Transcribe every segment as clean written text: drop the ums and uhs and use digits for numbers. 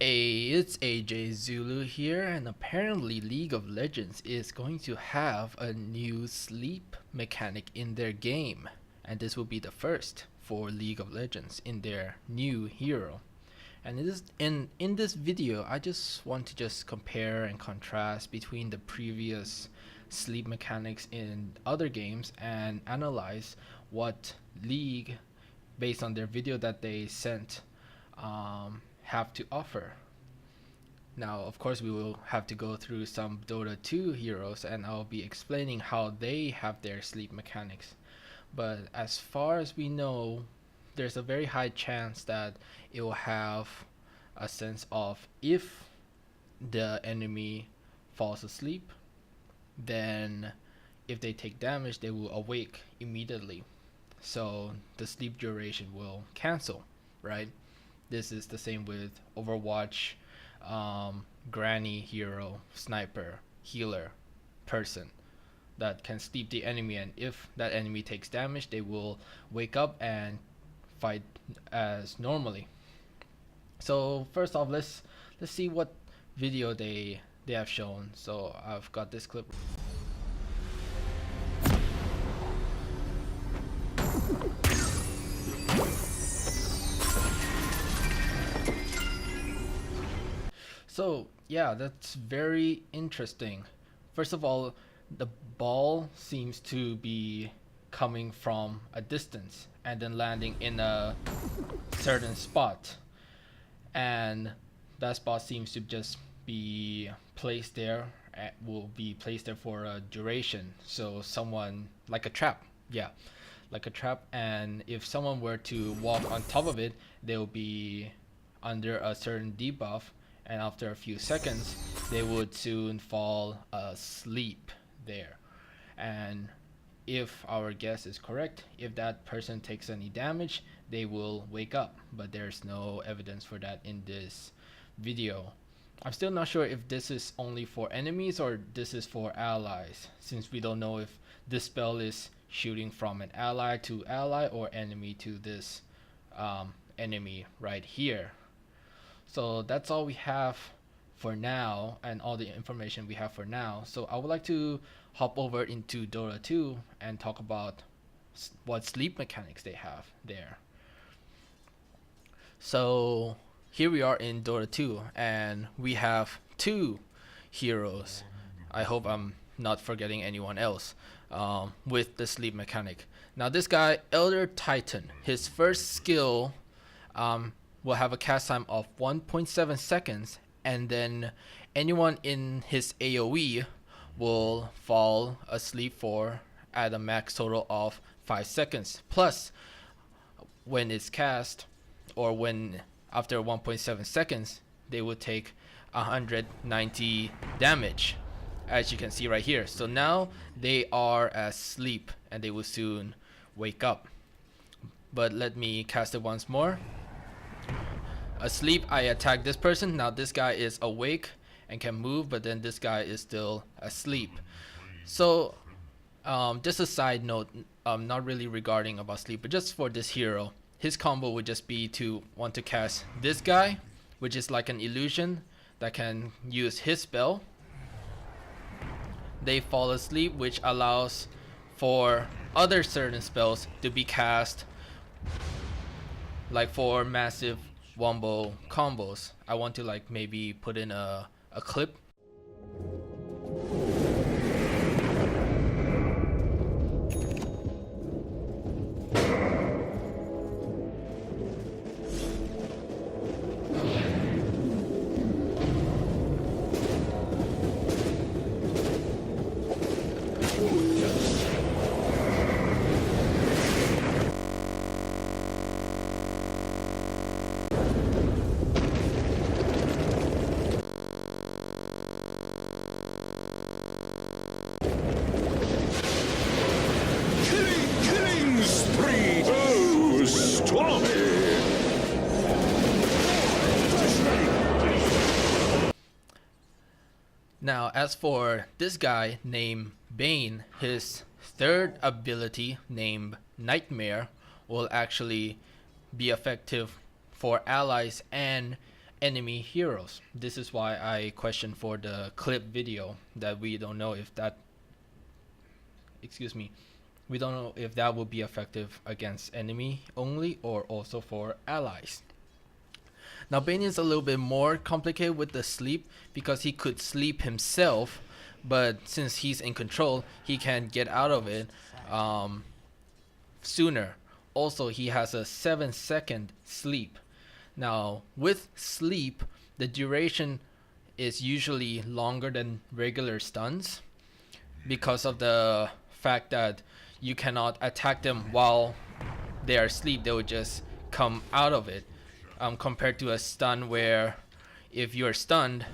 Hey, it's AJZulu here, and apparently League of Legends is going to have a new sleep mechanic in their game, and this will be the first for League of Legends in their new hero. And in this video, I just want to just compare and contrast between the previous sleep mechanics in other games and analyze what League, based on their video that they sent, have to offer. Now, of course, we will have to go through some Dota 2 heroes, and I'll be explaining how they have their sleep mechanics. But as far as we know, there's a very high chance that it will have a sense of if the enemy falls asleep, then if they take damage, they will awake immediately. So the sleep duration will cancel, right? This is the same with Overwatch, granny, hero, sniper, healer, person that can sleep the enemy, and if that enemy takes damage, they will wake up and fight as normally. So first off, let's see what video they have shown. So I've got this clip. So yeah, that's very interesting. First of all, the ball seems to be coming from a distance and then landing in a certain spot, and that spot seems to just be placed there, will be placed there for a duration. So someone, like a trap, yeah, like a trap, and if someone were to walk on top of it, they'll be under a certain debuff, and after a few seconds they would soon fall asleep there. And if our guess is correct, if that person takes any damage, they will wake up, but there's no evidence for that in this video. I'm still not sure if this is only for enemies or this is for allies, since we don't know if this spell is shooting from an ally to ally or enemy to this enemy right here. So that's all we have for now, and all the information we have for now. So I would like to hop over into Dota 2 and talk about what sleep mechanics they have there. So here we are in Dota 2, and we have two heroes. I hope I'm not forgetting anyone else with the sleep mechanic. Now this guy, Elder Titan, his first skill will have a cast time of 1.7 seconds, and then anyone in his AoE will fall asleep for at a max total of 5 seconds. Plus, when it's cast, or when after 1.7 seconds, they will take 190 damage, as you can see right here. So now they are asleep and they will soon wake up. But let me cast it once more. Asleep, I attack this person. Now this guy is awake and can move, but then this guy is still asleep. So just a side note, not really regarding about sleep, but just for this hero, his combo would just be to want to cast this guy, which is like an illusion that can use his spell. They fall asleep, which allows for other certain spells to be cast, like for massive wombo combos. I want to like maybe put in a clip. Now, as for this guy named Bane, his third ability named Nightmare will actually be effective for allies and enemy heroes. This is why I questioned for the clip video that we don't know if that, excuse me, we don't know if that will be effective against enemy only or also for allies. Now Bane is a little bit more complicated with the sleep because he could sleep himself, but since he's in control, he can get out of it sooner. Also, he has a 7-second sleep. Now with sleep, the duration is usually longer than regular stuns because of the fact that you cannot attack them while they are asleep. They will just come out of it, compared to a stun where if you're stunned,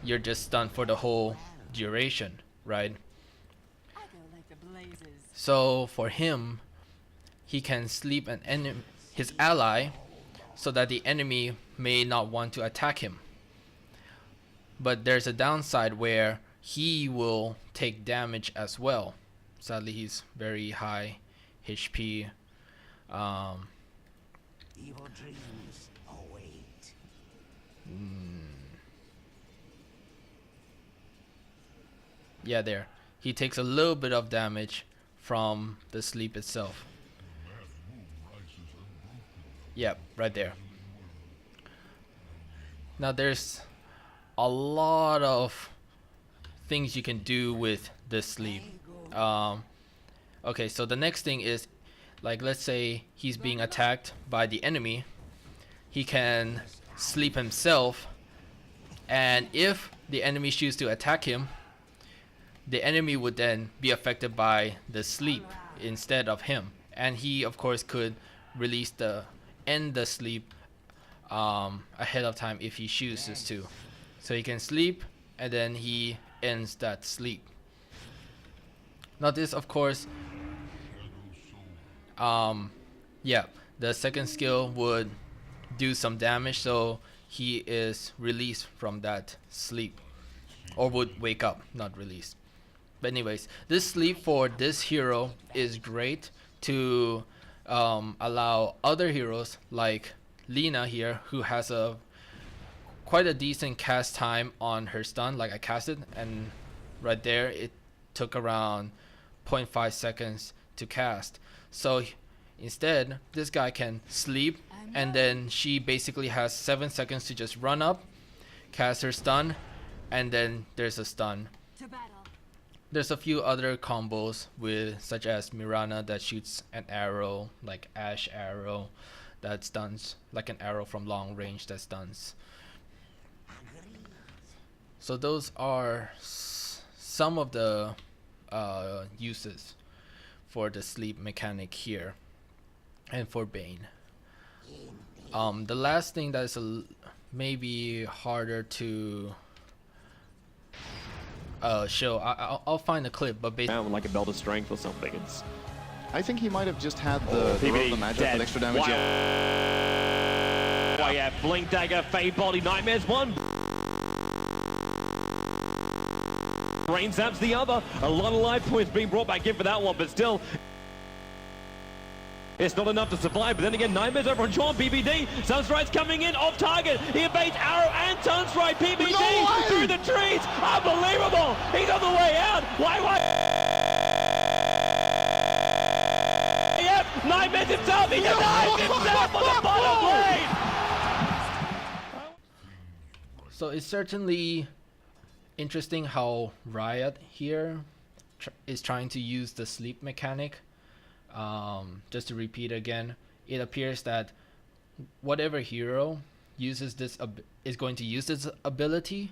you're just stunned for the whole duration, right? So for him, he can sleep his ally so that the enemy may not want to attack him. But there's a downside where he will take damage as well. Sadly, he's very high HP. Evil dreams await. Yeah, there. He takes a little bit of damage from the sleep itself. Yep, right there. Now there's a lot of things you can do with this sleep. Okay, so the next thing is, like, let's say he's being attacked by the enemy. He can sleep himself, and if the enemy chooses to attack him, the enemy would then be affected by the sleep instead of him, and he of course could end the sleep ahead of time if he chooses to. So he can sleep and then he ends that sleep. Now this of course, yeah, the second skill would do some damage, so he is released from that sleep, or would wake up, not released. But anyways, this sleep for this hero is great to allow other heroes like Lina here, who has quite a decent cast time on her stun. Like I casted, and right there it took around 0.5 seconds to cast. So instead, this guy can sleep, and then she basically has 7 seconds to just run up, cast her stun, and then there's a stun. There's a few other combos such as Mirana that shoots an arrow, like Ash arrow, that stuns, like an arrow from long range that stuns. So those are some of the uses for the sleep mechanic here, and for Bane. The last thing that's maybe harder to show, I'll find a clip, but basically like a belt of strength or something. I think he might have just had the magic with extra damage. Why, yeah, Blink Dagger, Fade Body, Nightmares one. Brain Zaps the other. A lot of life points being brought back in for that one, but still, it's not enough to survive. But then again, Nightmares over on John. BBD, Sunstrike's coming in off target. He evades arrow and Sunstrike. BBD through the trees. Unbelievable. He's on the way out. Why? Yep, Nightmares himself. He denies himself on the bottom lane. So it's certainly interesting how Riot here is trying to use the sleep mechanic. Just to repeat again, it appears that whatever hero uses this is going to use this ability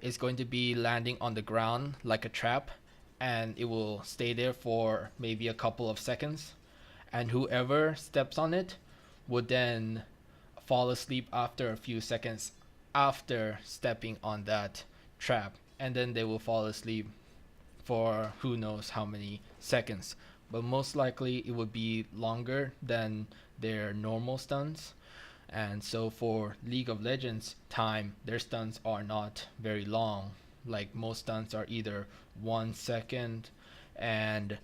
is going to be landing on the ground like a trap, and it will stay there for maybe a couple of seconds, and whoever steps on it would then fall asleep after a few seconds after stepping on that trap, and then they will fall asleep for who knows how many seconds. But most likely it would be longer than their normal stuns. And so for League of Legends time, their stuns are not very long. Like most stuns are either 1 second, and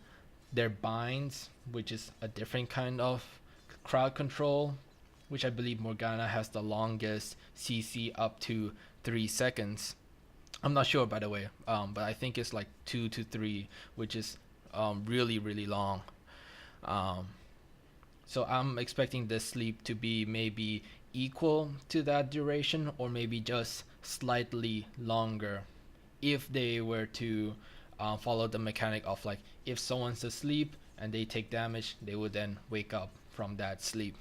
their binds, which is a different kind of crowd control, which I believe Morgana has the longest CC up to 3 seconds. I'm not sure, by the way, but I think it's like 2 to 3, which is really, really long. So I'm expecting this sleep to be maybe equal to that duration, or maybe just slightly longer, if they were to follow the mechanic of, like, if someone's asleep and they take damage, they would then wake up from that sleep.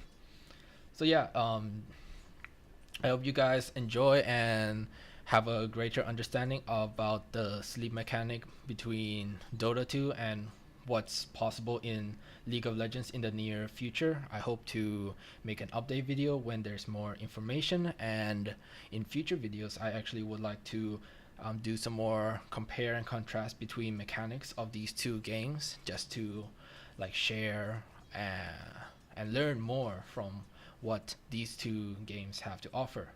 So yeah, I hope you guys enjoy and have a greater understanding about the sleep mechanic between Dota 2 and what's possible in League of Legends in the near future. I hope to make an update video when there's more information, and in future videos I actually would like to do some more compare and contrast between mechanics of these two games, just to like share and learn more from what these two games have to offer.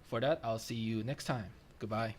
For that, I'll see you next time. Goodbye.